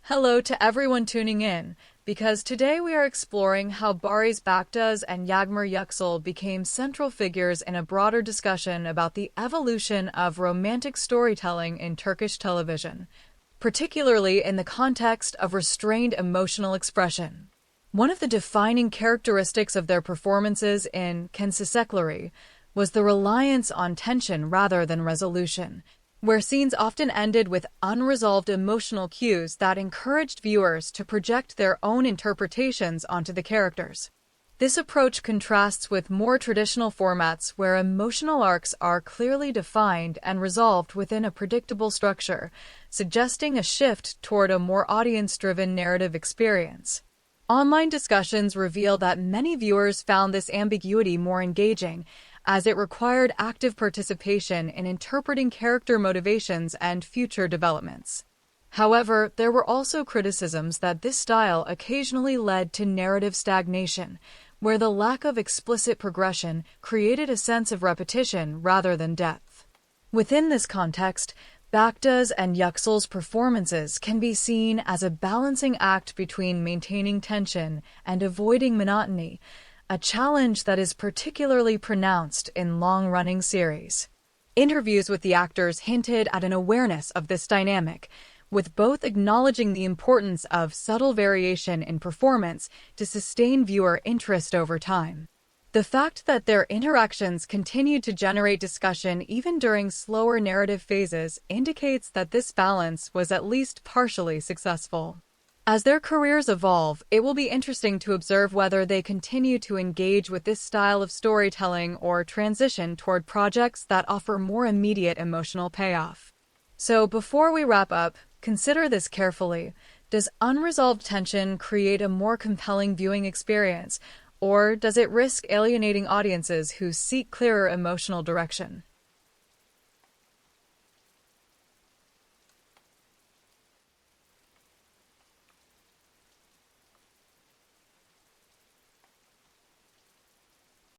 Hello to everyone tuning in, because today we are exploring how Baris Baktas and Yagmur Yuksel became central figures in a broader discussion about the evolution of romantic storytelling in Turkish television, particularly in the context of restrained emotional expression. One of the defining characteristics of their performances in Kensisekleri was the reliance on tension rather than resolution, where scenes often ended with unresolved emotional cues that encouraged viewers to project their own interpretations onto the characters. This approach contrasts with more traditional formats where emotional arcs are clearly defined and resolved within a predictable structure, suggesting a shift toward a more audience-driven narrative experience. Online discussions reveal that many viewers found this ambiguity more engaging, as it required active participation in interpreting character motivations and future developments. However, there were also criticisms that this style occasionally led to narrative stagnation, where the lack of explicit progression created a sense of repetition rather than depth. Within this context, Baktas and Yüksel's performances can be seen as a balancing act between maintaining tension and avoiding monotony, a challenge that is particularly pronounced in long-running series. Interviews with the actors hinted at an awareness of this dynamic, with both acknowledging the importance of subtle variation in performance to sustain viewer interest over time. The fact that their interactions continued to generate discussion even during slower narrative phases indicates that this balance was at least partially successful. As their careers evolve, it will be interesting to observe whether they continue to engage with this style of storytelling or transition toward projects that offer more immediate emotional payoff. So, before we wrap up, consider this carefully. Does unresolved tension create a more compelling viewing experience, or does it risk alienating audiences who seek clearer emotional direction?